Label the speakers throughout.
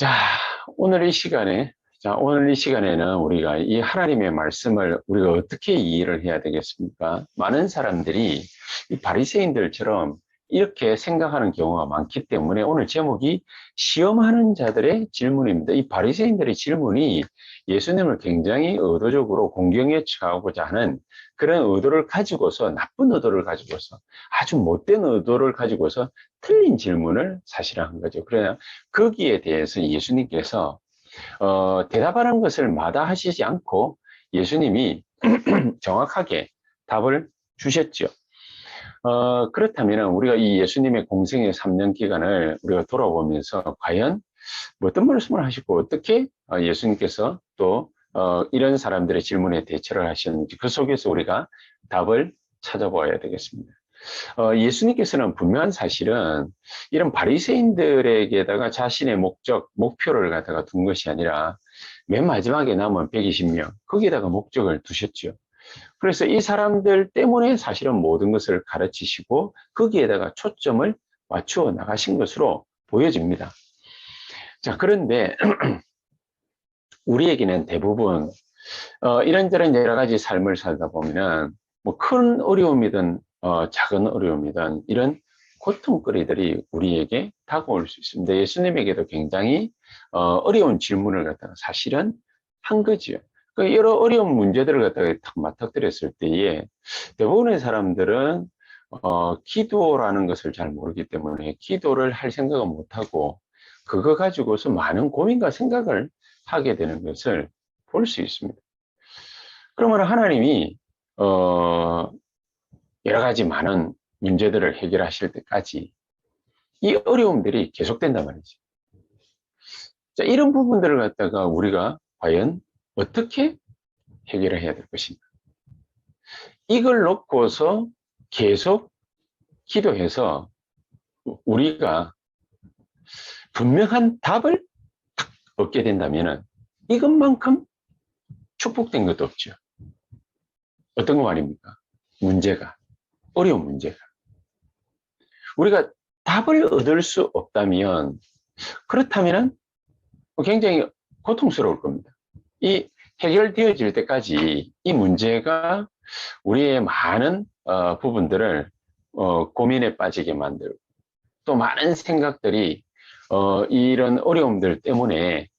Speaker 1: 자, 오늘 이 시간에는 우리가 이 하나님의 말씀을 우리가 어떻게 이해를 해야 되겠습니까? 많은 사람들이 이 바리새인들처럼 이렇게 생각하는 경우가 많기 때문에 오늘 제목이 시험하는 자들의 질문입니다. 이 바리새인들의 질문이 예수님을 굉장히 의도적으로 공경에 처하고자 하는 그런 의도를 가지고서, 나쁜 의도를 가지고서, 아주 못된 의도를 가지고서 틀린 질문을 사실 한 거죠. 그러나 거기에 대해서 예수님께서 대답하는 것을 마다하시지 않고 예수님이 정확하게 답을 주셨죠. 그렇다면 우리가 이 예수님의 공생의 3년 기간을 우리가 돌아보면서 과연 어떤 말씀을 하시고 어떻게 예수님께서 또 이런 사람들의 질문에 대처를 하셨는지 그 속에서 우리가 답을 찾아봐야 되겠습니다. 예수님께서는 분명한 사실은 이런 바리새인들에게다가 자신의 목표를 갖다가 둔 것이 아니라 맨 마지막에 남은 120명, 거기에다가 목적을 두셨죠. 그래서 이 사람들 때문에 사실은 모든 것을 가르치시고 거기에다가 초점을 맞추어 나가신 것으로 보여집니다. 자, 그런데 우리에게는 대부분 이런저런 여러 가지 삶을 살다 보면은 뭐 큰 어려움이든 작은 어려움이든 이런 고통거리들이 우리에게 다가올 수 있습니다. 예수님에게도 굉장히 어려운 질문을 갖다가 사실은 한 거지요. 그 여러 어려운 문제들을 갖다가 탁 맞닥뜨렸을 때에 대부분의 사람들은 기도라는 것을 잘 모르기 때문에 기도를 할 생각을 못하고 그거 가지고서 많은 고민과 생각을 하게 되는 것을 볼 수 있습니다. 그러면 하나님이 여러 가지 많은 문제들을 해결하실 때까지 이 어려움들이 계속된단 말이지. 자, 이런 부분들을 갖다가 우리가 과연 어떻게 해결을 해야 될 것인가? 이걸 놓고서 계속 기도해서 우리가 분명한 답을 얻게 된다면 이것만큼 축복된 것도 없죠. 어떤 거 말입니까? 문제가, 어려운 문제가. 우리가 답을 얻을 수 없다면, 그렇다면 굉장히 고통스러울 겁니다. 이 해결되어질 때까지 이 문제가 우리의 많은 부분들을 고민에 빠지게 만들고, 또 많은 생각들이 이런 어려움들 때문에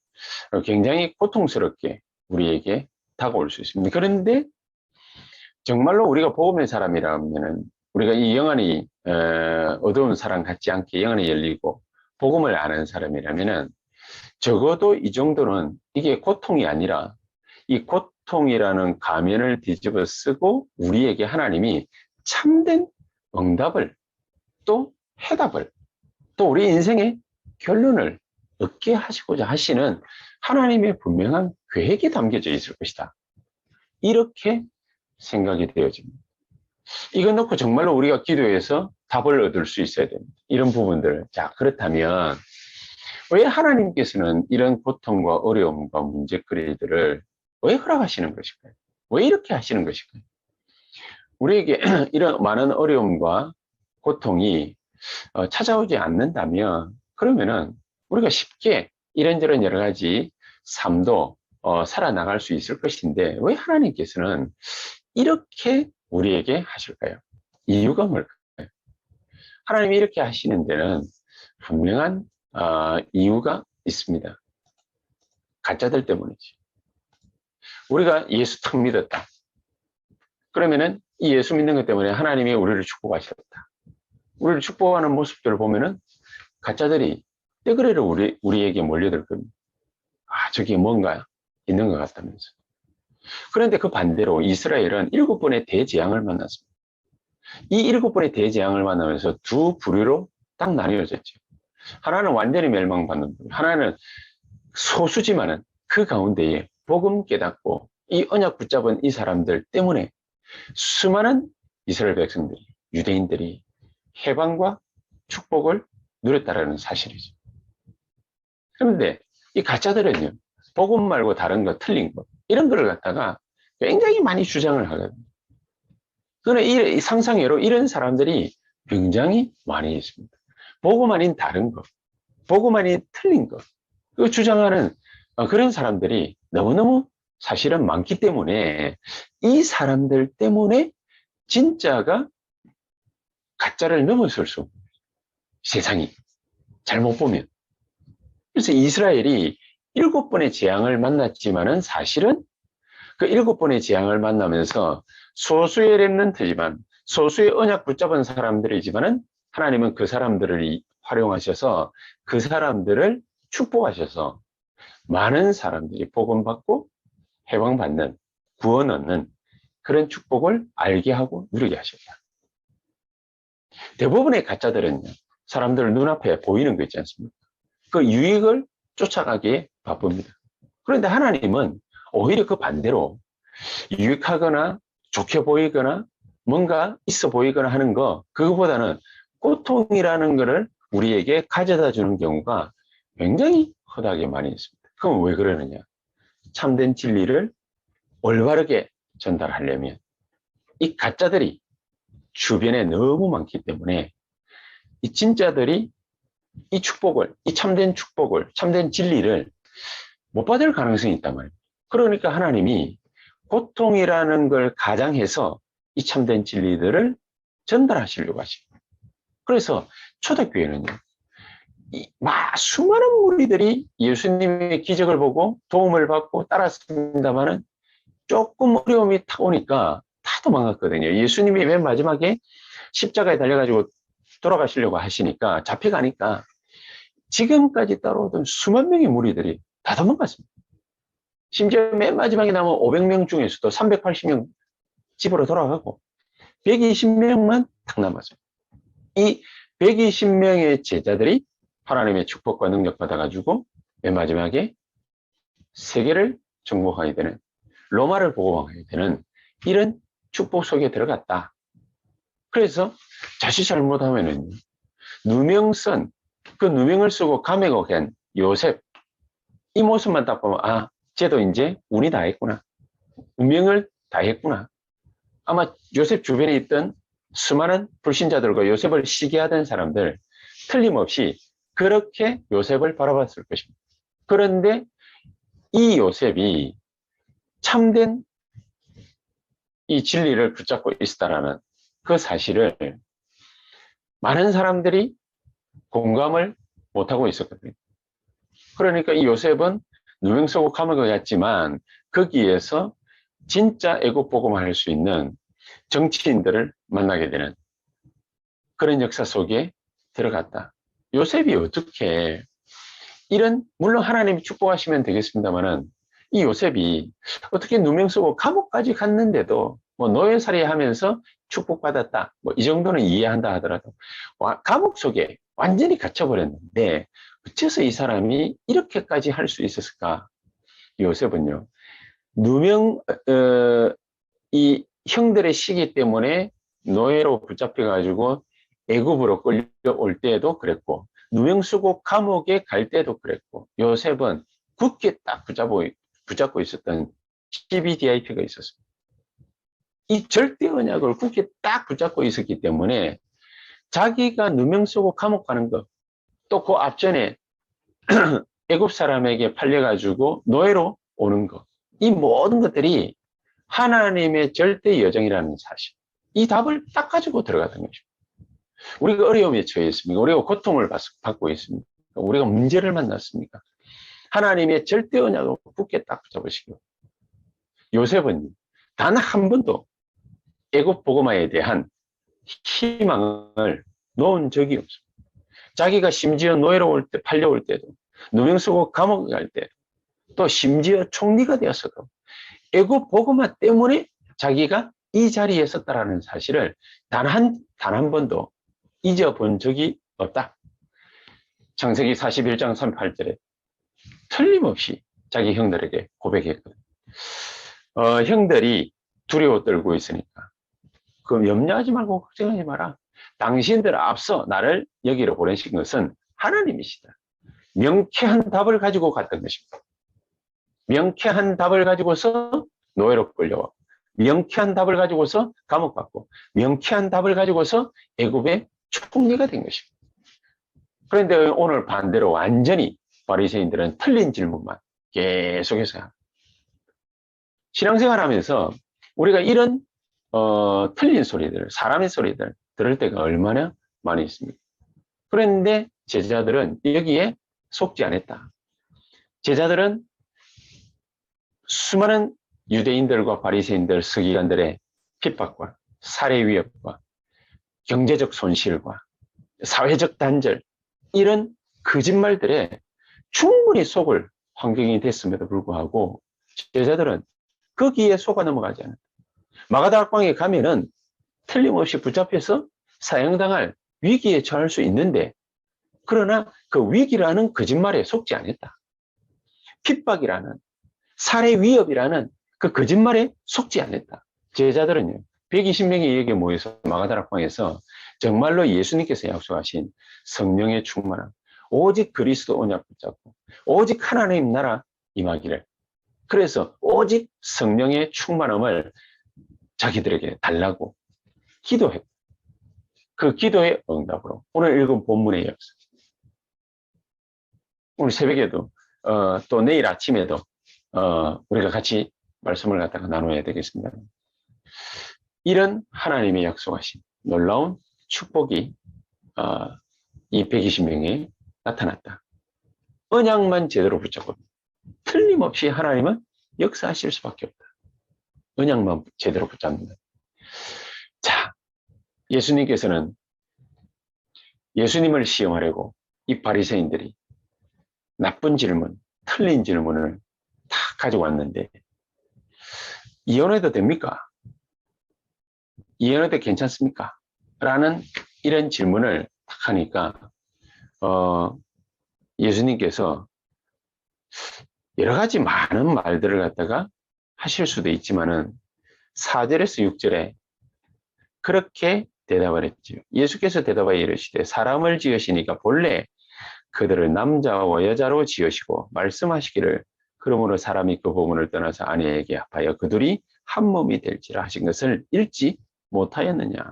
Speaker 1: 굉장히 고통스럽게 우리에게 다가올 수 있습니다. 그런데 정말로 우리가 복음의 사람이라면 우리가 이 영안이 어두운 사람 같지 않게 영안이 열리고 복음을 아는 사람이라면 적어도 이 정도는 이게 고통이 아니라 이 고통이라는 가면을 뒤집어 쓰고 우리에게 하나님이 참된 응답을 또 해답을 또 우리 인생의 결론을 얻게 하시고자 하시는 하나님의 분명한 계획이 담겨져 있을 것이다. 이렇게 생각이 되어집니다. 이거 놓고 정말로 우리가 기도해서 답을 얻을 수 있어야 됩니다. 이런 부분들. 자, 그렇다면 왜 하나님께서는 이런 고통과 어려움과 문제거리들을 왜 허락하시는 것일까요? 왜 이렇게 하시는 것일까요? 우리에게 이런 많은 어려움과 고통이 찾아오지 않는다면 그러면은 우리가 쉽게 이런저런 여러 가지 삶도 살아나갈 수 있을 것인데 왜 하나님께서는 이렇게 우리에게 하실까요? 이유가 뭘까요? 하나님이 이렇게 하시는 데는 분명한 이유가 있습니다. 가짜들 때문이지. 우리가 예수 탁 믿었다. 그러면은 이 예수 믿는 것 때문에 하나님이 우리를 축복하셨다. 우리를 축복하는 모습들을 보면은 가짜들이 떼그레로 우리에게 몰려들 겁니다. 아, 저게 뭔가 있는 것 같다면서. 그런데 그 반대로 이스라엘은 7번의 대재앙을 만났습니다. 이 7번의 대재앙을 만나면서 두 부류로 딱 나뉘어졌죠. 하나는 완전히 멸망받는 부류, 하나는 소수지만은 그 가운데에 복음 깨닫고 이 언약 붙잡은 이 사람들 때문에 수많은 이스라엘 백성들이, 유대인들이 해방과 축복을 누렸다라는 사실이죠. 그런데 이 가짜들은요, 복음 말고 다른 거, 틀린 거, 이런 거를 갖다가 굉장히 많이 주장을 하거든요. 그러나 이 상상외로 이런 사람들이 굉장히 많이 있습니다. 복음 아닌 다른 거, 복음 아닌 틀린 거, 그 주장하는 그런 사람들이 너무너무 사실은 많기 때문에 이 사람들 때문에 진짜가 가짜를 넘어설 수 없는 세상이 잘못 보면. 그래서 이스라엘이 7번의 재앙을 만났지만은 사실은 그 7번의 재앙을 만나면서 소수의 렘넌트지만 소수의 언약 붙잡은 사람들이지만은 하나님은 그 사람들을 활용하셔서 그 사람들을 축복하셔서 많은 사람들이 복음받고 해방받는, 구원 얻는 그런 축복을 알게 하고 누리게 하셨다. 대부분의 가짜들은 사람들 눈앞에 보이는 거 있지 않습니까? 그 유익을 쫓아가기에 바쁩니다. 그런데 하나님은 오히려 그 반대로 유익하거나 좋게 보이거나 뭔가 있어 보이거나 하는 거, 그거보다는 고통이라는 거를 우리에게 가져다 주는 경우가 굉장히 흔하게 많이 있습니다. 그럼 왜 그러느냐? 참된 진리를 올바르게 전달하려면 이 가짜들이 주변에 너무 많기 때문에 이 진짜들이 이 축복을, 이 참된 축복을, 참된 진리를 못 받을 가능성이 있단 말이에요. 그러니까 하나님이 고통이라는 걸 가장해서 이 참된 진리들을 전달하시려고 하십니다. 그래서 초대교회는요, 수많은 무리들이 예수님의 기적을 보고 도움을 받고 따랐습니다만은 조금 어려움이 탁 오니까 다 도망갔거든요. 예수님이 맨 마지막에 십자가에 달려가지고 돌아가시려고 하시니까 잡혀가니까 지금까지 따라오던 수만 명의 무리들이 다 도망갔습니다. 심지어 맨 마지막에 남은 500명 중에서도 380명 집으로 돌아가고 120명만 탁 남았어요. 이 120명의 제자들이 하나님의 축복과 능력 받아가지고 맨 마지막에 세계를 정복하게 되는, 로마를 보호하게 되는 이런 축복 속에 들어갔다. 그래서 자칫 잘못하면은 누명선, 그 누명을 쓰고 감옥에 간 요셉, 이 모습만 딱 보면 쟤도 이제 운이 다 했구나, 운명을 다 했구나. 아마 요셉 주변에 있던 수많은 불신자들과 요셉을 시기하던 사람들 틀림없이 그렇게 요셉을 바라봤을 것입니다. 그런데 이 요셉이 참된 이 진리를 붙잡고 있었다라는 그 사실을 많은 사람들이 공감을 못하고 있었거든요. 그러니까 이 요셉은 누명 쓰고 감옥에 갔지만 거기에서 진짜 애국 복음을 할 수 있는 정치인들을 만나게 되는 그런 역사 속에 들어갔다. 요셉이 어떻게 이런, 물론 하나님이 축복하시면 되겠습니다만은 이 요셉이 어떻게 누명 쓰고 감옥까지 갔는데도 뭐 노예살이 하면서 축복받았다, 뭐 이 정도는 이해한다 하더라도 감옥 속에 완전히 갇혀버렸는데 어째서 이 사람이 이렇게까지 할 수 있었을까? 요셉은요, 누명 이 형들의 시기 때문에 노예로 붙잡혀가지고 애굽으로 끌려올 때도 그랬고, 누명 쓰고 감옥에 갈 때도 그랬고, 요셉은 굳게 딱 붙잡고 있었던 CBDIP가 있었습니다. 이 절대 언약을 굳게 딱 붙잡고 있었기 때문에 자기가 누명 쓰고 감옥 가는 것, 또 그 앞전에 애굽 사람에게 팔려가지고 노예로 오는 것, 이 모든 것들이 하나님의 절대 여정이라는 사실, 이 답을 딱 가지고 들어가던 것입니다. 우리가 어려움에 처해 있습니까? 우리가 고통을 받고 있습니까? 우리가 문제를 만났습니까? 하나님의 절대 언약을 굳게 딱 붙잡으시고, 요셉은 단 한 번도 애굽 복음화에 대한 희망을 놓은 적이 없습니다. 자기가 심지어 노예로 올 때, 팔려올 때도, 누명 쓰고 감옥에 갈 때, 또 심지어 총리가 되었어도 애굽 복음화 때문에 자기가 이 자리에 섰다라는 사실을 단 한 번도 잊어본 적이 없다. 창세기 41장 38절에 틀림없이 자기 형들에게 고백했거든. 형들이 두려워 떨고 있으니까 그럼 염려하지 말고 걱정하지 마라. 당신들 앞서 나를 여기로 보내신 것은 하나님이시다. 명쾌한 답을 가지고 갔던 것입니다. 명쾌한 답을 가지고서 노예로 끌려와, 명쾌한 답을 가지고서 감옥 갔고, 명쾌한 답을 가지고서 애굽의 총리가 된 것입니다. 그런데 오늘 반대로 완전히 바리새인들은 틀린 질문만 계속해서 합니다. 신앙생활 하면서 우리가 이런 틀린 소리들, 사람의 소리들 들을 때가 얼마나 많이 있습니까? 그런데 제자들은 여기에 속지 않았다. 제자들은 수많은 유대인들과 바리새인들, 서기관들의 핍박과 살해 위협과 경제적 손실과 사회적 단절, 이런 거짓말들에 충분히 속을 환경이 됐음에도 불구하고 제자들은 거기에 속아 넘어가지 않았다. 마가다락방에 가면은 틀림없이 붙잡혀서 사형당할 위기에 처할 수 있는데, 그러나 그 위기라는 거짓말에 속지 않았다. 핍박이라는, 살해 위협이라는 그 거짓말에 속지 않았다. 제자들은요, 120명이 여기에 모여서 마가다락방에서 정말로 예수님께서 약속하신 성령의 충만함, 오직 그리스도 언약 붙잡고 오직 하나님 나라 임하기를, 그래서 오직 성령의 충만함을 자기들에게 달라고 기도했고, 그 기도의 응답으로 오늘 읽은 본문의 역사, 오늘 새벽에도 또 내일 아침에도 우리가 같이 말씀을 갖다가 나눠야 되겠습니다. 이런 하나님의 약속하신 놀라운 축복이 이 120명에 나타났다. 언약만 제대로 붙잡고 틀림없이 하나님은 역사하실 수밖에 없다. 언약만 제대로 붙잡는다. 자, 예수님께서는 예수님을 시험하려고 이 바리새인들이 나쁜 질문, 틀린 질문을 다 가지고 왔는데, 이혼해도 됩니까? 이혼해도 괜찮습니까? 라는 이런 질문을 딱 하니까 예수님께서 여러 가지 많은 말들을 갖다가 하실 수도 있지만은 4절에서 6절에 그렇게 대답을 했죠. 예수께서 대답하여 이르시되 사람을 지으시니까 본래 그들을 남자와 여자로 지으시고 말씀하시기를 그러므로 사람이 그 부분을 떠나서 아내에게 합하여 그들이 한 몸이 될지라 하신 것을 읽지 못하였느냐.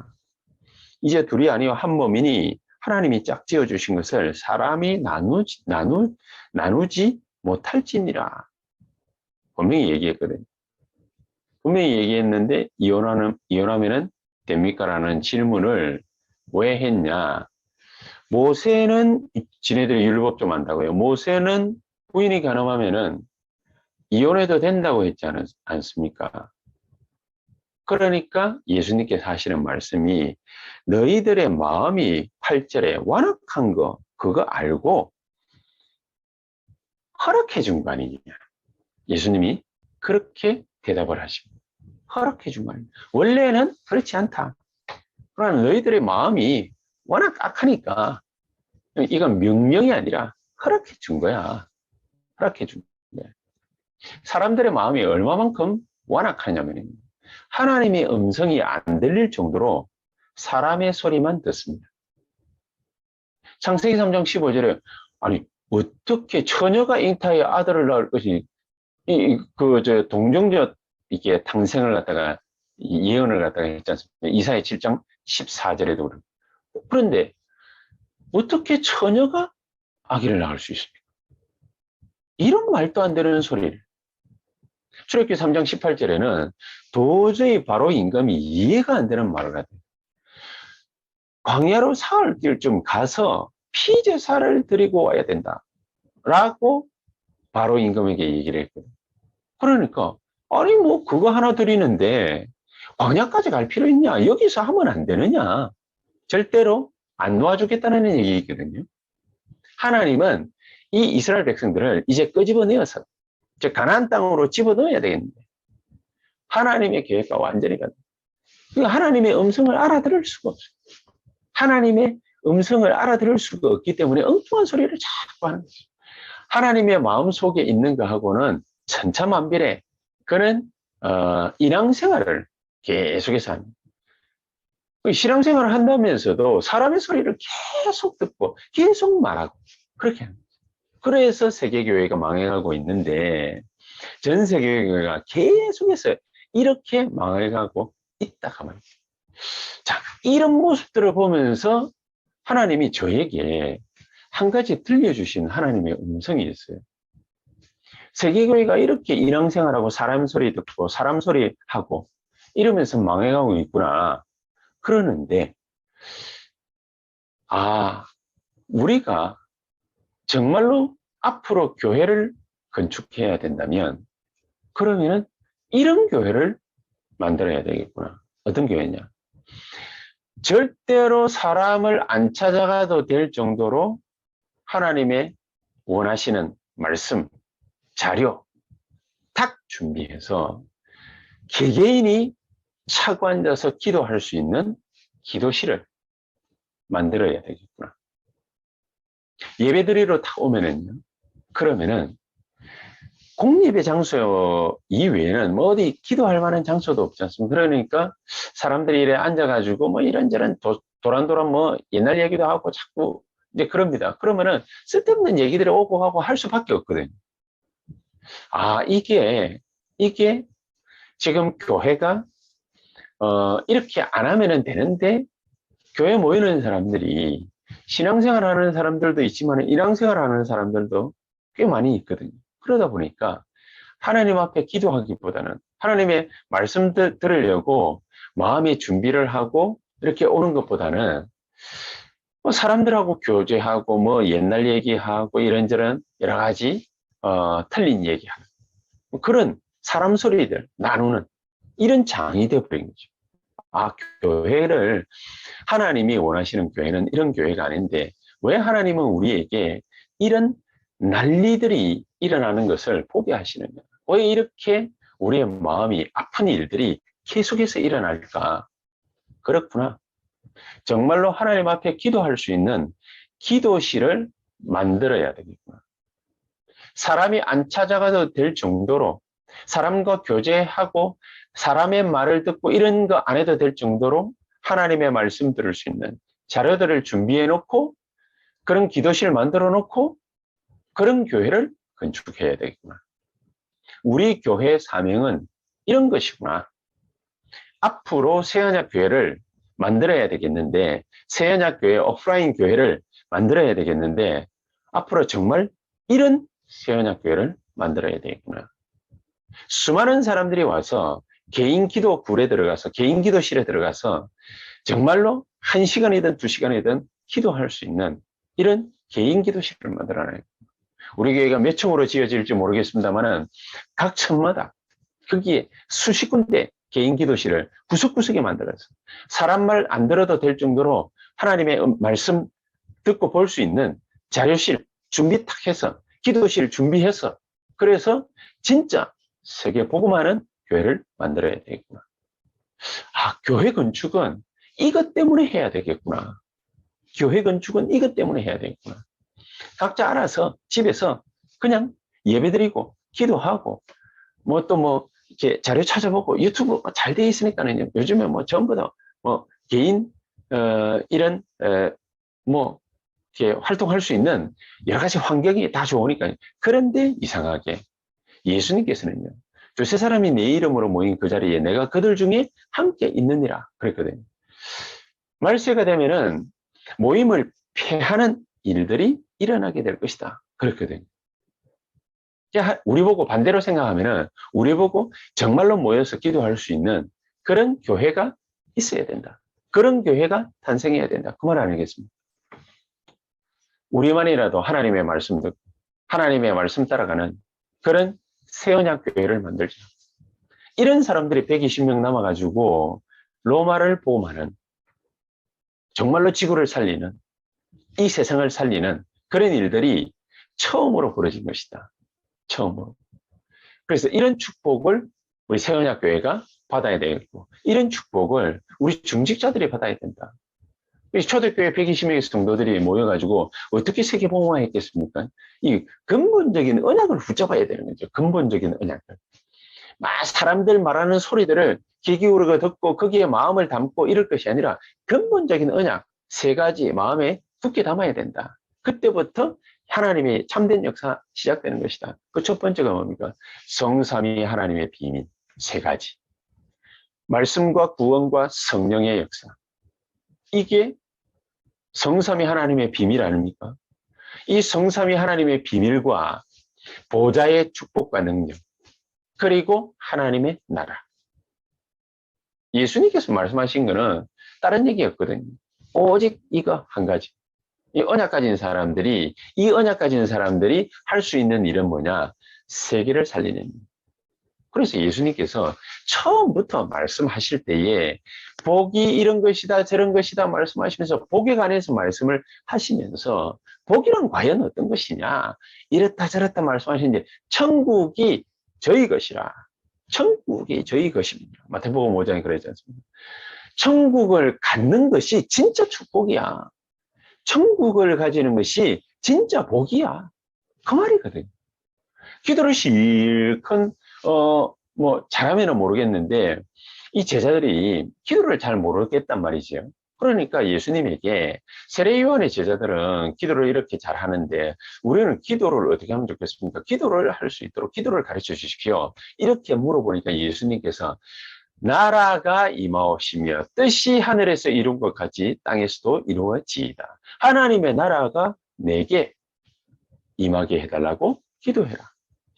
Speaker 1: 이제 둘이 아니요 한 몸이니 하나님이 짝지어 주신 것을 사람이 나누지 못할지니라. 분명히 얘기했거든요. 분명히 얘기했는데 이혼하면은 됩니까? 라는 질문을 왜 했냐. 모세는, 지네들이 율법 좀 안다고요. 모세는 부인이 간음하면은 이혼해도 된다고 했지 않습니까? 그러니까 예수님께서 하시는 말씀이 너희들의 마음이 8절에 완악한 거 그거 알고 허락해 준 거 아니냐. 예수님이 그렇게 대답을 하십니다. 허락해 준 거 아니냐. 원래는 그렇지 않다. 그러나 너희들의 마음이 워낙 악하니까 이건 명령이 아니라 허락해 준 거야. 허락해 준 거야. 사람들의 마음이 얼마만큼 완악하냐면 하나님의 음성이 안 들릴 정도로 사람의 소리만 듣습니다. 창세기 3장 15절에 아니 어떻게 처녀가 잉타의 아들을 낳을 것이 동정녀 이게 탄생을 갖다가 예언을 갖다가 했지 않습니까? 이사야 7장 14절에도 그렇고. 그런데 어떻게 처녀가 아기를 낳을 수 있습니까? 이런 말도 안 되는 소리를. 출애굽기 3장 18절에는 도저히 바로 임금이 이해가 안 되는 말을 하대요. 광야로 사흘 길 좀 가서 피제사를 드리고 와야 된다. 라고 바로 임금에게 얘기를 했거든요. 그러니까 아니 뭐 그거 하나 드리는데 광야까지 갈 필요 있냐? 여기서 하면 안 되느냐? 절대로 안 놓아주겠다는 얘기거든요. 하나님은 이 이스라엘 백성들을 이제 끄집어내어서 즉 가나안 땅으로 집어넣어야 되겠는데 하나님의 계획과 완전히 같아요. 하나님의 음성을 알아들을 수가 없어요. 하나님의 음성을 알아들을 수가 없기 때문에 엉뚱한 소리를 자꾸 하는 거죠. 하나님의 마음속에 있는 거하고는 천차만별에 그는 인앙생활을 계속해서 합니다. 신앙생활을 한다면서도 사람의 소리를 계속 듣고 계속 말하고 그렇게 합니다. 그래서 세계교회가 망해가고 있는데 전 세계교회가 계속해서 이렇게 망해가고 있다가 말이죠. 자, 이런 모습들을 보면서 하나님이 저에게 한 가지 들려주신 하나님의 음성이 있어요. 세계교회가 이렇게 인왕생활하고 사람 소리 듣고 사람 소리 하고 이러면서 망해가고 있구나. 그러는데, 우리가 정말로 앞으로 교회를 건축해야 된다면, 그러면은 이런 교회를 만들어야 되겠구나. 어떤 교회냐? 절대로 사람을 안 찾아가도 될 정도로 하나님의 원하시는 말씀, 자료 딱 준비해서 개개인이 차고 앉아서 기도할 수 있는 기도실을 만들어야 되겠구나. 예배드리러 딱 오면은요, 그러면은 공예배 장소 이외에는 뭐 어디 기도할 만한 장소도 없지 않습니까? 그러니까 사람들이 이래 앉아가지고 뭐 이런저런 도란도란 뭐 옛날 얘기도 하고 자꾸 이제 그럽니다. 그러면은 쓸데없는 얘기들이 오고 가고 할 수밖에 없거든요. 이게 지금 교회가 이렇게 안 하면은 되는데 교회 모이는 사람들이 신앙생활 하는 사람들도 있지만 일앙생활 하는 사람들도 꽤 많이 있거든요. 그러다 보니까 하나님 앞에 기도하기보다는 하나님의 말씀 들으려고 마음의 준비를 하고 이렇게 오는 것보다는 뭐 사람들하고 교제하고 뭐 옛날 얘기하고 이런저런 여러 가지 틀린 얘기하는 그런 사람 소리들 나누는 이런 장이 되어버린 거죠. 교회를 하나님이 원하시는 교회는 이런 교회가 아닌데 왜 하나님은 우리에게 이런 난리들이 일어나는 것을 보게 하시느냐? 왜 이렇게 우리의 마음이 아픈 일들이 계속해서 일어날까? 그렇구나. 정말로 하나님 앞에 기도할 수 있는 기도실을 만들어야 되겠구나. 사람이 안 찾아가도 될 정도로 사람과 교제하고 사람의 말을 듣고 이런 거 안 해도 될 정도로 하나님의 말씀 들을 수 있는 자료들을 준비해 놓고 그런 기도실을 만들어 놓고 그런 교회를 건축해야 되겠구나. 우리 교회의 사명은 이런 것이구나. 앞으로 새언약 교회를 만들어야 되겠는데 새언약 교회 오프라인 교회를 만들어야 되겠는데 앞으로 정말 이런 새언약 교회를 만들어야 되겠구나. 수많은 사람들이 와서 개인 기도 굴에 들어가서 개인 기도실에 들어가서 정말로 1시간이든 2시간이든 기도할 수 있는 이런 개인 기도실을 만들어놔요. 우리 교회가 몇 층으로 지어질지 모르겠습니다만 각 층마다 거기에 수십 군데 개인 기도실을 구석구석에 만들어서 사람 말 안 들어도 될 정도로 하나님의 말씀 듣고 볼 수 있는 자료실 준비 탁 해서 기도실 준비해서 그래서 진짜 세계 복음하는 교회를 만들어야 되겠구나. 교회 건축은 이것 때문에 해야 되겠구나. 교회 건축은 이것 때문에 해야 되겠구나. 각자 알아서 집에서 그냥 예배드리고 기도하고 뭐 또 뭐 이렇게 자료 찾아보고 유튜브 잘 돼 있으니까는 요즘에 뭐 전부 다 뭐 개인 이런 뭐 이렇게 활동할 수 있는 여러 가지 환경이 다 좋으니까요. 그런데 이상하게 예수님께서는요. 두세 사람이 내 이름으로 모인 그 자리에 내가 그들 중에 함께 있느니라 그랬거든요. 말세가 되면은 모임을 폐하는 일들이 일어나게 될 것이다. 그랬거든요. 우리 보고 반대로 생각하면은 우리 보고 정말로 모여서 기도할 수 있는 그런 교회가 있어야 된다. 그런 교회가 탄생해야 된다. 그 말 아니겠습니까? 우리만이라도 하나님의 말씀 듣고 하나님의 말씀 따라가는 그런 새언약 교회를 만들자. 이런 사람들이 120명 남아가지고 로마를 보험하는 정말로 지구를 살리는 이 세상을 살리는 그런 일들이 처음으로 벌어진 것이다. 처음으로. 그래서 이런 축복을 우리 새언약교회가 받아야 되겠고 이런 축복을 우리 중직자들이 받아야 된다. 초대교회 120명의 성도들이 모여가지고 어떻게 세계복음화했겠습니까? 이 근본적인 언약을 붙잡아야 되는 거죠. 근본적인 언약을. 사람들 말하는 소리들을 귀 기울여 듣고 거기에 마음을 담고 이럴 것이 아니라 근본적인 언약 3가지 마음에 굳게 담아야 된다. 그때부터 하나님의 참된 역사 시작되는 것이다. 그 첫 번째가 뭡니까? 성삼위 하나님의 비밀 3가지. 말씀과 구원과 성령의 역사. 이게 성삼위 하나님의 비밀 아닙니까? 이 성삼위 하나님의 비밀과 보좌의 축복과 능력, 그리고 하나님의 나라. 예수님께서 말씀하신 거는 다른 얘기였거든요. 오직 이거 한 가지. 이 언약 가진 사람들이 할 수 있는 일은 뭐냐? 세계를 살리는 일. 그래서 예수님께서 처음부터 말씀하실 때에 복이 이런 것이다 저런 것이다 말씀하시면서 복에 관해서 말씀을 하시면서 복이란 과연 어떤 것이냐 이렇다 저렇다 말씀하시는데 천국이 저희 것이라. 천국이 저희 것입니다. 마태복음 5장에 그러지 않습니까? 천국을 갖는 것이 진짜 축복이야. 천국을 가지는 것이 진짜 복이야. 그 말이거든요. 기도를 실컷 잘하면은 모르겠는데 이 제자들이 기도를 잘 모르겠단 말이죠. 그러니까 예수님에게 세례요한의 제자들은 기도를 이렇게 잘 하는데 우리는 기도를 어떻게 하면 좋겠습니까? 기도를 할 수 있도록 기도를 가르쳐 주십시오. 이렇게 물어보니까 예수님께서 나라가 임하옵시며 뜻이 하늘에서 이룬 것 같이 땅에서도 이루어지이다. 하나님의 나라가 내게 임하게 해달라고 기도해라.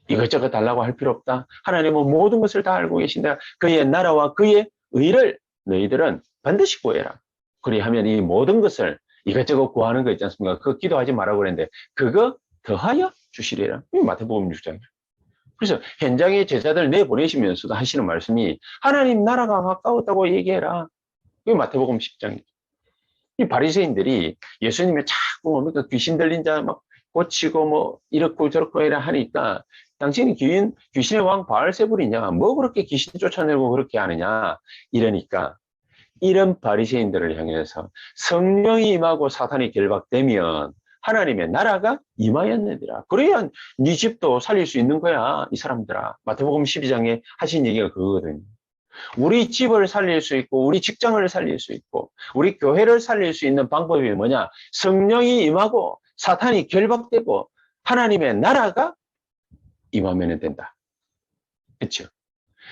Speaker 1: 이것저것 달라고 할 필요 없다. 하나님은 모든 것을 다 알고 계신다. 그의 나라와 그의 의를 너희들은 반드시 구해라. 그리하면 이 모든 것을 이것저것 구하는 거 있지 않습니까? 그거 기도하지 말라고 그랬는데 그거 더하여 주시리라. 마태복음 6장. 그래서 현장에 제자들 내보내시면서도 하시는 말씀이 하나님 나라가 가까웠다고 얘기해라. 이게 마태복음 10장이죠. 이 바리새인들이 예수님이 자꾸 뭡니까 귀신 들린 자 막 고치고 이렇고 저렇고 이라 하니까 당신이 귀신의 왕 바알세불이냐? 뭐 그렇게 귀신 쫓아내고 그렇게 하느냐? 이러니까 이런 바리새인들을 향해서 성령이 임하고 사탄이 결박되면 하나님의 나라가 임하였느니라. 그래야 네 집도 살릴 수 있는 거야, 이 사람들아. 마태복음 12장에 하신 얘기가 그거거든요. 우리 집을 살릴 수 있고 우리 직장을 살릴 수 있고 우리 교회를 살릴 수 있는 방법이 뭐냐? 성령이 임하고 사탄이 결박되고 하나님의 나라가 임하면 된다. 그렇죠?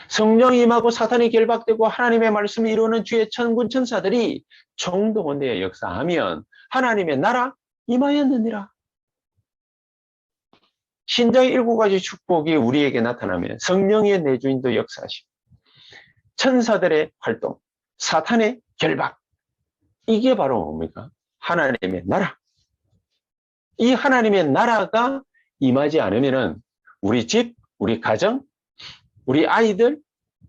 Speaker 1: 성령이 임하고 사탄이 결박되고 하나님의 말씀을 이루는 주의 천군 천사들이 총동원되어 역사하면 하나님의 나라 임하였느니라. 신자의 7가지 축복이 우리에게 나타나면 성령의 내주인도 역사하시고 천사들의 활동, 사탄의 결박, 이게 바로 뭡니까? 하나님의 나라. 이 하나님의 나라가 임하지 않으면은 우리 집, 우리 가정, 우리 아이들,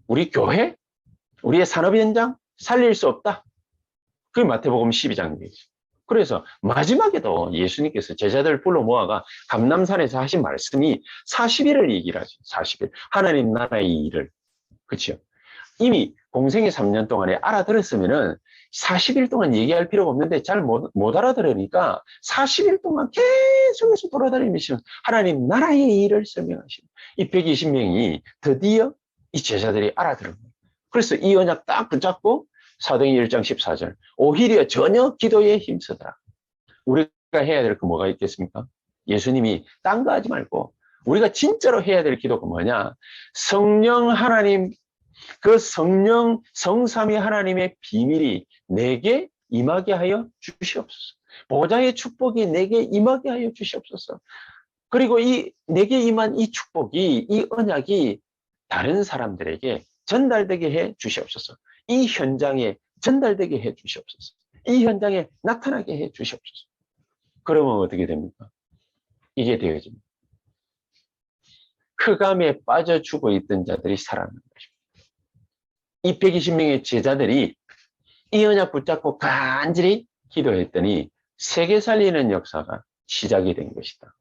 Speaker 1: 우리 교회, 우리의 산업 현장 살릴 수 없다. 그게 마태복음 12장이죠. 그래서 마지막에도 예수님께서 제자들을 불러 모아가 감람산에서 하신 말씀이 40일을 얘기를 하죠. 40일. 하나님 나라의 일을. 그렇죠? 이미 공생의 3년 동안에 알아들었으면은 40일 동안 얘기할 필요가 없는데 잘 못 알아들으니까 40일 동안 계속해서 돌아다니면서 하나님 나라의 일을 설명하시는 이 120명이 드디어 이 제자들이 알아들은 거예요. 그래서 이 언약 딱 붙잡고 사도행전 1장 14절 오히려 전혀 기도에 힘쓰더라. 우리가 해야 될 거 뭐가 있겠습니까? 예수님이 딴 거 하지 말고 우리가 진짜로 해야 될 기도가 뭐냐? 성령 하나님 그 성령 성삼위 하나님의 비밀이 내게 임하게 하여 주시옵소서. 보좌의 축복이 내게 임하게 하여 주시옵소서. 그리고 이 내게 임한 이 축복이 이 언약이 다른 사람들에게 전달되게 해 주시옵소서. 이 현장에 전달되게 해 주시옵소서. 이 현장에 나타나게 해 주시옵소서. 그러면 어떻게 됩니까? 이게 되어집니다. 흑암에 빠져 죽어 있던 자들이 살아나는 것입니다. 이 120명의 제자들이 이 언약 붙잡고 간절히 기도했더니 세계 살리는 역사가 시작이 된 것이다.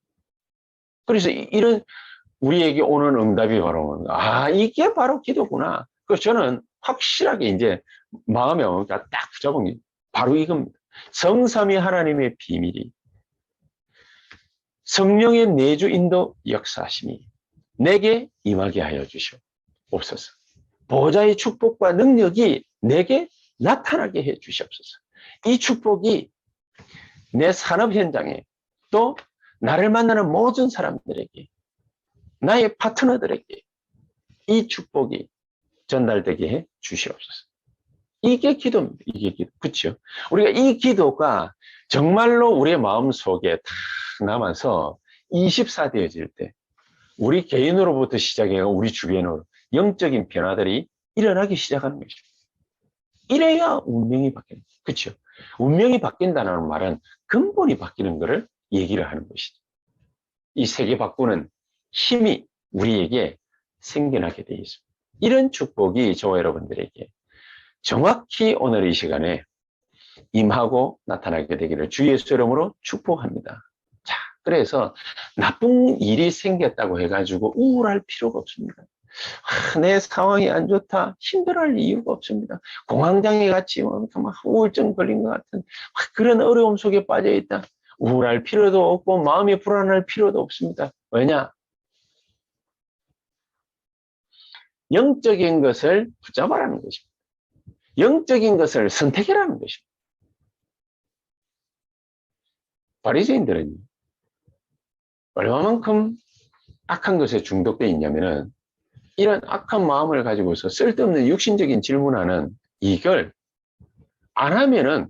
Speaker 1: 그래서 이런 우리에게 오는 응답이 바로 이게 바로 기도구나. 그래서 저는 확실하게 이제 마음에 딱 붙잡은 게 바로 이겁니다. 성삼위 하나님의 비밀이 성령의 내주 인도 역사하심이 내게 임하게 하여 주시옵소서. 보좌의 축복과 능력이 내게 나타나게 해 주시옵소서. 이 축복이 내 산업 현장에 또 나를 만나는 모든 사람들에게 나의 파트너들에게 이 축복이 전달되게 해 주시옵소서. 이게 기도입니다. 이게 기도. 그렇죠? 우리가 이 기도가 정말로 우리의 마음속에 탁 남아서 24되어질 때 우리 개인으로부터 시작해 우리 주변으로 영적인 변화들이 일어나기 시작하는 것입니다. 이래야 운명이 바뀌는 거죠. 그렇죠? 운명이 바뀐다는 말은 근본이 바뀌는 것을 얘기를 하는 것이죠. 이 세계 바꾸는 힘이 우리에게 생겨나게 되어 있습니다. 이런 축복이 저와 여러분들에게 정확히 오늘 이 시간에 임하고 나타나게 되기를 주 예수 이름으로 축복합니다. 자, 그래서 나쁜 일이 생겼다고 해가지고 우울할 필요가 없습니다. 내 상황이 안 좋다, 힘들어할 이유가 없습니다. 공황장애 같이 막 우울증 걸린 것 같은 그런 어려움 속에 빠져 있다. 우울할 필요도 없고 마음이 불안할 필요도 없습니다. 왜냐? 영적인 것을 붙잡아라는 것입니다. 영적인 것을 선택해라는 것입니다. 바리새인들은 얼마만큼 악한 것에 중독되어 있냐면은 이런 악한 마음을 가지고서 쓸데없는 육신적인 질문하는 이걸 안 하면은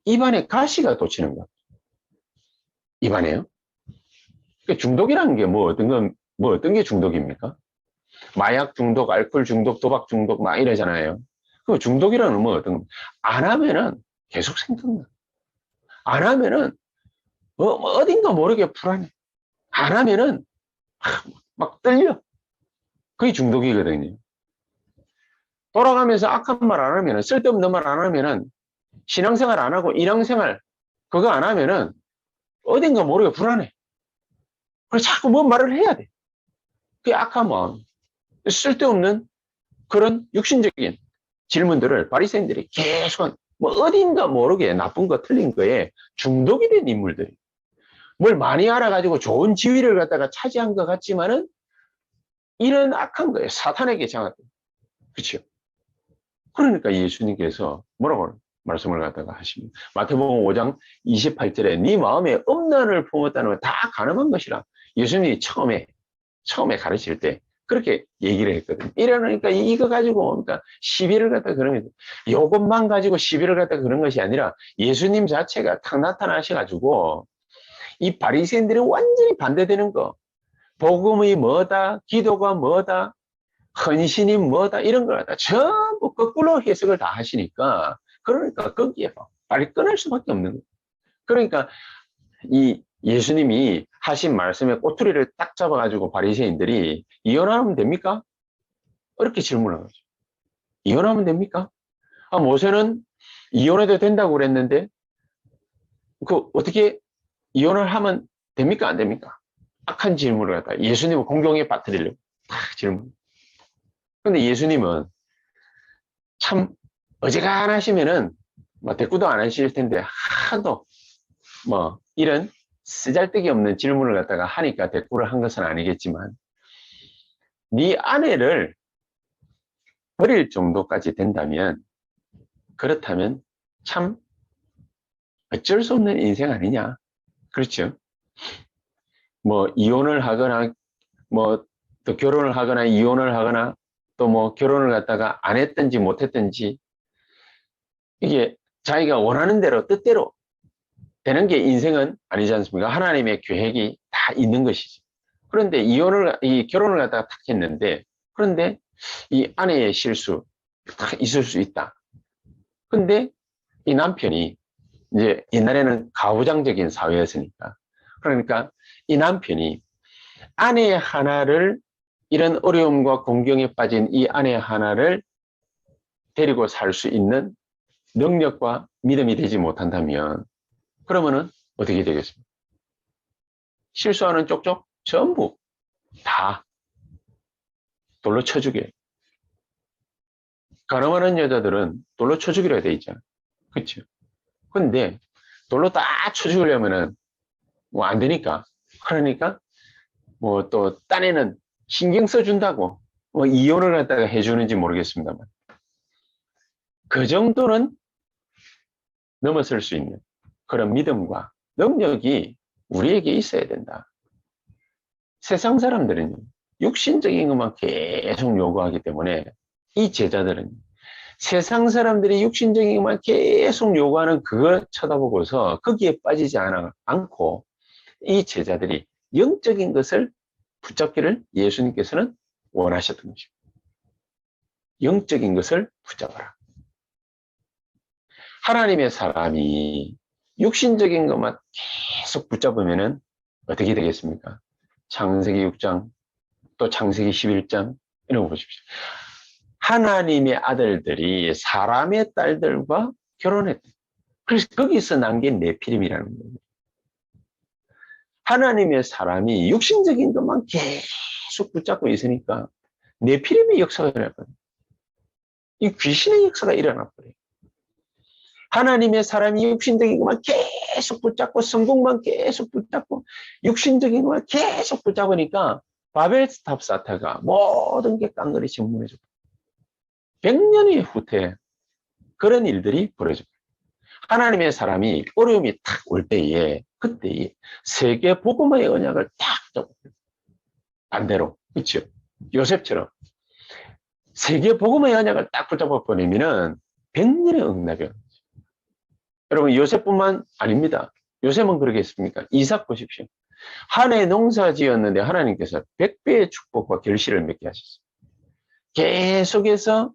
Speaker 1: 입안에 가시가 돋치는 거예요. 입안에요. 그러니까 중독이라는 게 어떤 게 중독입니까? 마약 중독, 알코올 중독, 도박 중독 막 이러잖아요. 그 중독이라는 어떤 안 하면은 계속 생각나. 안 하면은 어딘가 모르게 불안해. 안 하면은 막 떨려. 그게 중독이거든요. 돌아가면서 악한 말 안 하면은, 쓸데없는 말 안 하면은, 신앙생활 안 하고 일앙생활 그거 안 하면은 어딘가 모르게 불안해. 그래서 자꾸 뭔 말을 해야 돼. 그게 악한 마음. 쓸데없는 그런 육신적인 질문들을 바리새인들이 계속 어딘가 모르게 나쁜 거 틀린 거에 중독이 된 인물들이 뭘 많이 알아가지고 좋은 지위를 갖다가 차지한 것 같지만은 이런 악한 거예요. 사탄에게 장악된. 그렇죠? 그러니까 예수님께서 뭐라고 말씀을 갖다가 하십니다. 마태복음 5장 28절에 네 마음에 음란을 품었다는 건 다 가늠한 것이라. 예수님이 처음에 가르칠 때 그렇게 얘기를 했거든요. 이러니까 이거 가지고 그러니까 시비를 갖다 그러면 이것만 가지고 시비를 갖다 그런 것이 아니라 예수님 자체가 탁 나타나셔가지고 이 바리새인들이 완전히 반대되는 거. 복음이 뭐다, 기도가 뭐다, 헌신이 뭐다 이런 걸 갖다 전부 거꾸로 해석을 다 하시니까 그러니까 거기에 빨리 끊을 수밖에 없는 거예요. 그러니까 이 예수님이 하신 말씀에 꼬투리를 딱 잡아가지고 바리새인들이 이혼하면 됩니까? 이렇게 질문한 거죠. 이혼하면 됩니까? 아, 모세는 이혼해도 된다고 그랬는데 그 어떻게 이혼을 하면 됩니까? 안 됩니까? 악한 질문을 갖다 예수님을 공경에 빠뜨리려고 딱 질문. 근데 예수님은 참 어지간하시면은 대꾸도 안 하실 텐데 하도 이런 쓰잘데기 없는 질문을 갖다가 하니까 대꾸를 한 것은 아니겠지만 네 아내를 버릴 정도까지 된다면 그렇다면 참 어쩔 수 없는 인생 아니냐. 그렇죠? 이혼을 하거나 또 결혼을 하거나 이혼을 하거나 또 결혼을 갖다가 안 했든지 못 했든지 이게 자기가 원하는 대로 뜻대로 되는 게 인생은 아니지 않습니까? 하나님의 계획이 다 있는 것이죠. 그런데 결혼을 갖다가 탁 했는데 그런데 이 아내의 실수 딱 있을 수 있다. 근데 이 남편이 이제 옛날에는 가부장적인 사회였으니까 그러니까 이 남편이 아내 하나를 이런 어려움과 공경에 빠진 이 아내 하나를 데리고 살 수 있는 능력과 믿음이 되지 못한다면 그러면은 어떻게 되겠습니까? 실수하는 쪽쪽 전부 다 돌로 쳐 죽여요. 가늠하는 여자들은 돌로 쳐 죽이려 돼 있잖아. 그렇죠? 근데 돌로 다 쳐 죽이려면은 안 되니까. 그러니까 또 딴에는 신경 써준다고 이혼을 갖다가 해주는지 모르겠습니다만 그 정도는 넘어설 수 있는 그런 믿음과 능력이 우리에게 있어야 된다. 세상 사람들은 육신적인 것만 계속 요구하기 때문에 이 제자들은 세상 사람들이 육신적인 것만 계속 요구하는 그걸 쳐다보고서 거기에 빠지지 않고 이 제자들이 영적인 것을 붙잡기를 예수님께서는 원하셨던 것입니다. 영적인 것을 붙잡아라. 하나님의 사람이 육신적인 것만 계속 붙잡으면 어떻게 되겠습니까? 창세기 6장, 또 창세기 11장, 이런 거 보십시오. 하나님의 아들들이 사람의 딸들과 결혼했대. 그래서 거기서 난 게 네피림이라는 거예요. 하나님의 사람이 육신적인 것만 계속 붙잡고 있으니까 네피림의 역사가 일어났거든요. 이 귀신의 역사가 일어났거든요. 하나님의 사람이 육신적인 것만 계속 붙잡고 성공만 계속 붙잡고 육신적인 것만 계속 붙잡으니까 바벨탑 사태가 모든 게 깡그리 정문해졌고 100년의 후퇴 그런 일들이 벌어집니다. 하나님의 사람이 어려움이 탁 올 때에 그때에 세계 복음의 언약을 딱 잡고 반대로 그렇죠? 요셉처럼 세계 복음의 언약을 딱 붙잡아 버리면은 100년의 응답이에요. 여러분 요셉뿐만 아닙니다. 요셉은 그러겠습니까? 이삭 보십시오. 한 해 농사 지었는데 하나님께서 100배의 축복과 결실을 맺게 하셨어요. 계속해서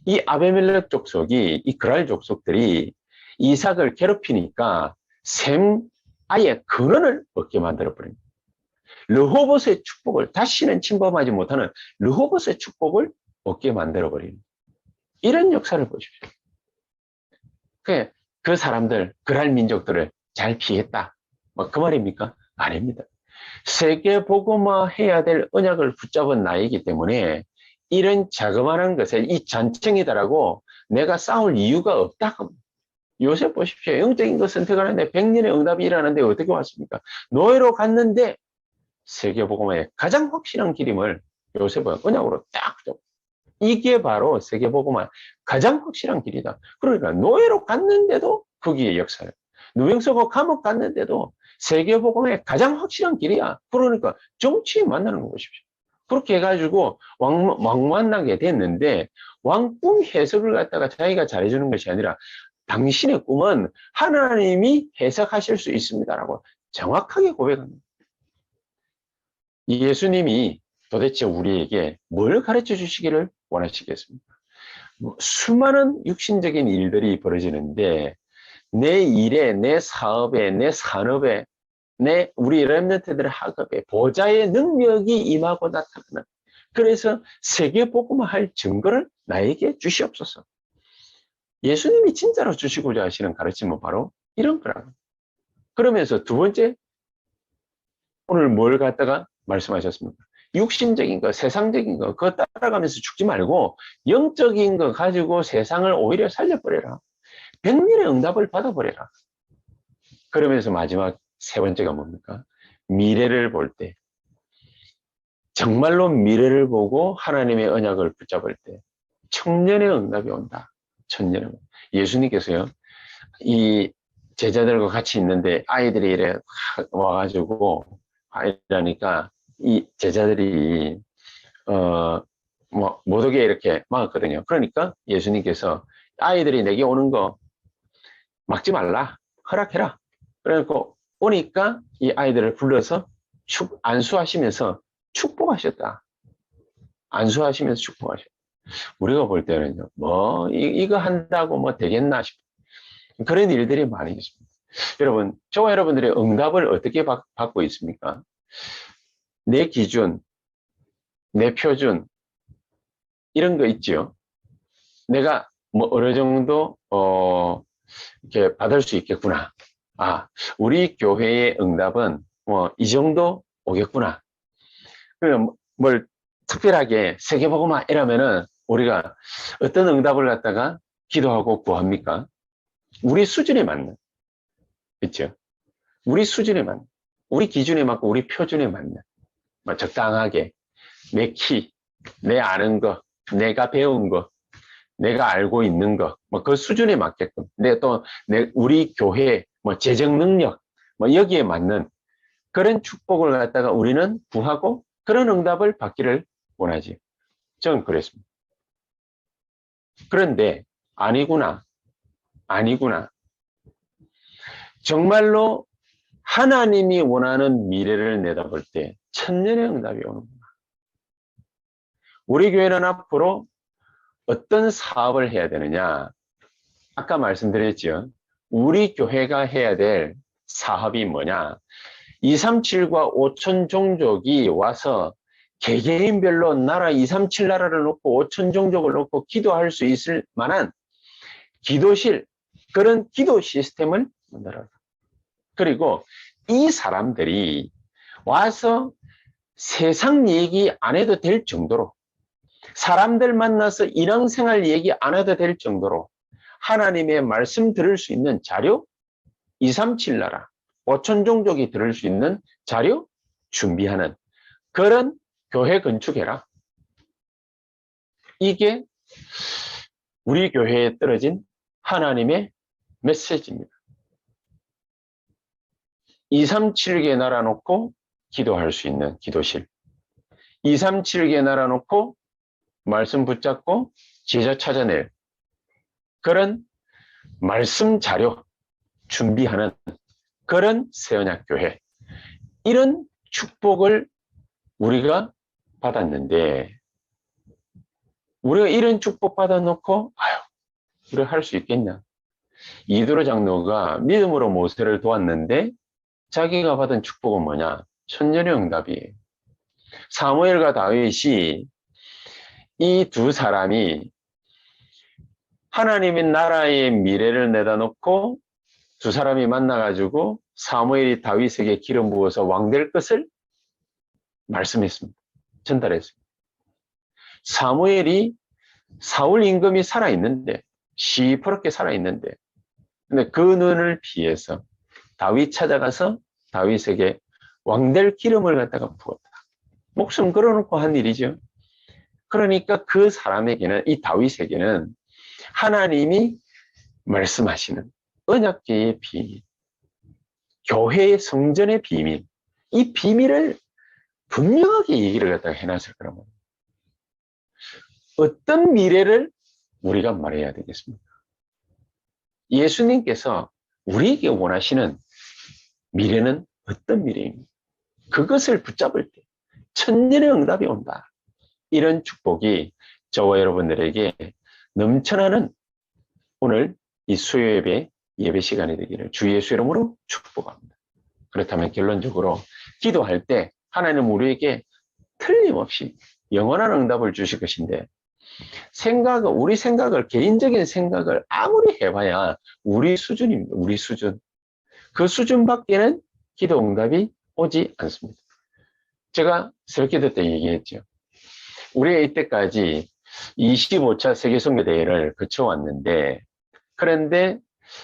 Speaker 1: 이 아베멜렉 족속이 이 그랄 족속들이 이삭을 괴롭히니까 셈 아예 근원을 얻게 만들어버립니다. 르호봇의 축복을 다시는 침범하지 못하는 르호봇의 축복을 얻게 만들어버립니다. 이런 역사를 보십시오. 그 사람들, 그랄 민족들을 잘 피했다. 뭐 그 말입니까? 아닙니다. 세계 복음화 해야 될 언약을 붙잡은 나이기 때문에 이런 자그마한 것에 이 잔챙이다라고 내가 싸울 이유가 없다. 요새 보십시오. 영적인 것 선택하는데 100년의 응답이 일어나는데 어떻게 왔습니까? 노예로 갔는데 세계복음화의 가장 확실한 기림을 요셉은 언약으로 딱 잡고 이게 바로 세계복음화의 가장 확실한 길이다. 그러니까 노예로 갔는데도 거기에 역사를 누명서고 감옥 갔는데도 세계복음화의 가장 확실한 길이야. 그러니까 정치에 만나는 거 보십시오. 그렇게 해가지고 왕 만나게 됐는데 왕꿈 해석을 갖다가 자기가 잘해주는 것이 아니라 당신의 꿈은 하나님이 해석하실 수 있습니다라고 정확하게 고백합니다. 예수님이 도대체 우리에게 뭘 가르쳐 주시기를 원하시겠습니까? 수많은 육신적인 일들이 벌어지는데 내 일에, 내 사업에, 내 산업에, 우리 렘넌트들의 학업에 보좌의 능력이 임하고 나타나는 그래서 세계복음화할 증거를 나에게 주시옵소서. 예수님이 진짜로 주시고자 하시는 가르침은 바로 이런 거라고. 그러면서 두 번째, 오늘 뭘 갖다가 말씀하셨습니까? 육신적인 거, 세상적인 거, 그거 따라가면서 죽지 말고 영적인 거 가지고 세상을 오히려 살려버려라. 100년의 응답을 받아버려라. 그러면서 마지막 세 번째가 뭡니까? 미래를 볼 때, 정말로 미래를 보고 하나님의 언약을 붙잡을 때 천년의 응답이 온다. 천년의 응답. 예수님께서요, 이 제자들과 같이 있는데 아이들이 이래 와가지고 이러니까 이 제자들이 못 오게 이렇게 막았거든요. 그러니까 예수님께서 아이들이 내게 오는 거 막지 말라, 허락해라. 그래갖고 오니까 이 아이들을 불러서 안수하시면서 축복하셨다. 안수하시면서 축복하셨다. 우리가 볼 때는요, 이거 한다고 뭐 되겠나 싶어요. 그런 일들이 많이 있습니다. 여러분, 저와 여러분들의 응답을 어떻게 받고 있습니까? 내 기준, 내 표준, 이런 거 있죠. 내가 뭐 어느 정도, 이렇게 받을 수 있겠구나. 우리 교회의 응답은 뭐 이 정도 오겠구나. 그러면 뭘 특별하게 세계복음화 이러면은 우리가 어떤 응답을 갖다가 기도하고 구합니까? 우리 수준에 맞는, 그렇죠? 우리 수준에 맞는, 우리 기준에 맞고 우리 표준에 맞는, 적당하게 내 키, 내 아는 거, 내가 배운 거, 내가 알고 있는 거, 그 수준에 맞게끔, 우리 교회, 재정 능력, 여기에 맞는 그런 축복을 갖다가 우리는 구하고 그런 응답을 받기를 원하지. 저는 그랬습니다. 그런데 아니구나, 아니구나. 정말로 하나님이 원하는 미래를 내다볼 때 천년의 응답이 오는구나. 우리 교회는 앞으로 어떤 사업을 해야 되느냐? 아까 말씀드렸죠. 우리 교회가 해야 될 사업이 뭐냐? 237과 5천 종족이 와서 개개인별로 나라 237 나라를 놓고 5천 종족을 놓고 기도할 수 있을 만한 기도실, 그런 기도 시스템을 만들어라. 그리고 이 사람들이 와서 세상 얘기 안 해도 될 정도로, 사람들 만나서 일상생활 얘기 안 해도 될 정도로 하나님의 말씀 들을 수 있는 자료, 237 나라, 5천 종족이 들을 수 있는 자료 준비하는 그런 교회 건축해라. 이게 우리 교회에 떨어진 하나님의 메시지입니다. 237개 나라 놓고 기도할 수 있는 기도실, 237개 나라 놓고 말씀 붙잡고 제자 찾아낼 그런 말씀 자료 준비하는 그런 새언약교회, 이런 축복을 우리가 받았는데, 우리가 이런 축복 받아놓고 우리가 할 수 있겠냐? 이두로 장로가 믿음으로 모세를 도왔는데 자기가 받은 축복은 뭐냐? 천년의 응답이에요. 사무엘과 다윗이, 이 두 사람이 하나님의 나라의 미래를 내다 놓고 두 사람이 만나가지고 사무엘이 다윗에게 기름 부어서 왕 될 것을 말씀했습니다. 전달했습니다. 사무엘이 사울 임금이 살아있는데, 시퍼렇게 살아있는데, 근데 그 눈을 피해서 다윗 찾아가서 다윗에게 왕 될 기름을 갖다가 부었다. 목숨 걸어놓고 한 일이죠. 그러니까 그 사람에게는, 이 다윗에게는 하나님이 말씀하시는 언약궤의 비밀, 교회의 성전의 비밀, 이 비밀을 분명하게 얘기를 갖다가 해놨을 거란 말이에요. 어떤 미래를 우리가 말해야 되겠습니까? 예수님께서 우리에게 원하시는 미래는 어떤 미래입니까? 그것을 붙잡을 때 천년의 응답이 온다. 이런 축복이 저와 여러분들에게 넘쳐나는 오늘 이 수요 예배 시간이 되기를 주 예수 이름으로 축복합니다. 그렇다면 결론적으로 기도할 때 하나님은 우리에게 틀림없이 영원한 응답을 주실 것인데, 우리 생각을, 개인적인 생각을 아무리 해봐야 우리 수준입니다. 우리 수준. 그 수준밖에는 기도 응답이 오지 않습니다. 제가 설기도 때 얘기했죠. 우리가 이때까지 25차 세계선교대회를 거쳐왔는데, 그런데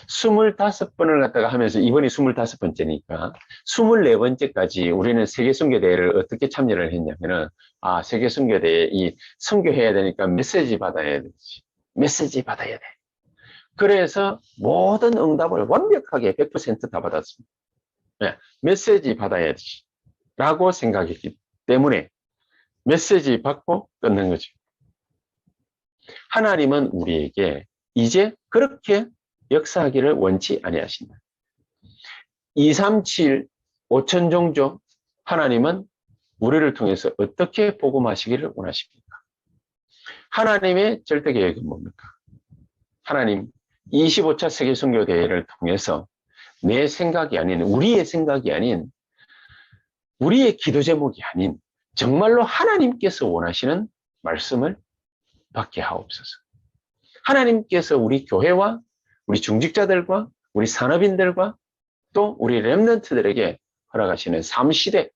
Speaker 1: 25번을 갖다가 하면서 이번이 25번째니까 24번째까지 우리는 세계선교대회를 어떻게 참여를 했냐면은, 세계선교대회 이 선교해야 되니까 메시지 받아야 되지. 메시지 받아야 돼. 그래서 모든 응답을 완벽하게 100%다 받았습니다. 네, 메시지 받아야지 라고 생각했기 때문에 메시지 받고 끊는 거죠. 하나님은 우리에게 이제 그렇게 역사하기를 원치 아니하신다. 237, 5천 종족, 하나님은 우리를 통해서 어떻게 복음하시기를 원하십니까? 하나님의 절대 계획은 뭡니까? 하나님 25차 세계선교대회를 통해서 내 생각이 아닌, 우리의 생각이 아닌, 우리의 기도 제목이 아닌 정말로 하나님께서 원하시는 말씀을 받게 하옵소서. 하나님께서 우리 교회와 우리 중직자들과 우리 산업인들과 또 우리 렘넌트들에게 허락하시는 3시대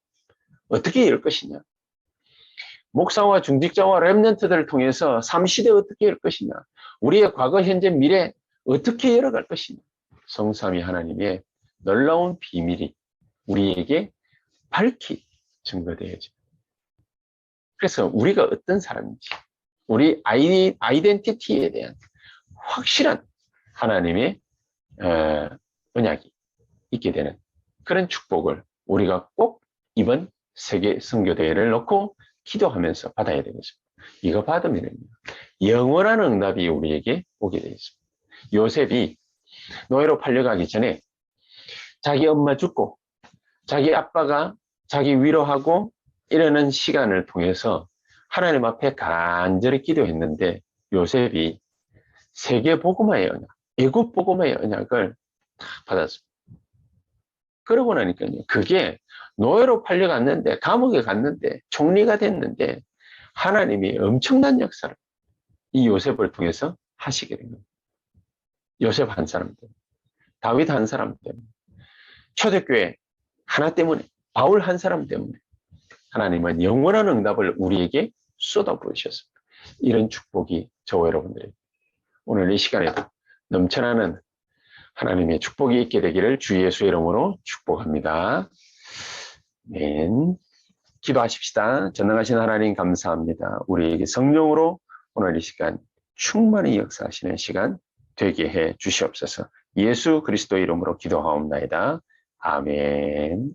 Speaker 1: 어떻게 이룰 것이냐, 목사와 중직자와 렘넌트들을 통해서 3시대 어떻게 이룰 것이냐, 우리의 과거 현재 미래 어떻게 열어갈 것이냐, 성삼위 하나님의 놀라운 비밀이 우리에게 밝히 증거되어집니다. 그래서 우리가 어떤 사람인지, 우리 아이덴티티에 대한 확실한 하나님의 언약이 있게 되는 그런 축복을 우리가 꼭 이번 세계 선교대회를 놓고 기도하면서 받아야 되겠습니다. 이거 받으면 영원한 응답이 우리에게 오게 되어 있습니다. 요셉이 노예로 팔려가기 전에 자기 엄마 죽고 자기 아빠가 자기 위로하고 이러는 시간을 통해서 하나님 앞에 간절히 기도했는데 요셉이 세계 복음화의 언약, 애국 복음화의 언약을 다 받았습니다. 그러고 나니까요. 그게 노예로 팔려갔는데 감옥에 갔는데 총리가 됐는데 하나님이 엄청난 역사를 이 요셉을 통해서 하시게 된 겁니다. 요셉 한 사람 때문에, 다윗 한 사람 때문에, 초대교회 하나 때문에, 바울 한 사람 때문에 하나님은 영원한 응답을 우리에게 쏟아부으셨습니다. 이런 축복이 저와 여러분들에게 오늘 이 시간에도 넘쳐나는 하나님의 축복이 있게 되기를 주 예수의 이름으로 축복합니다. 아멘. 기도하십시다. 전능하신 하나님 감사합니다. 우리에게 성령으로 오늘 이 시간 충만히 역사하시는 시간 되게 해 주시옵소서. 예수 그리스도 이름으로 기도하옵나이다. 아멘.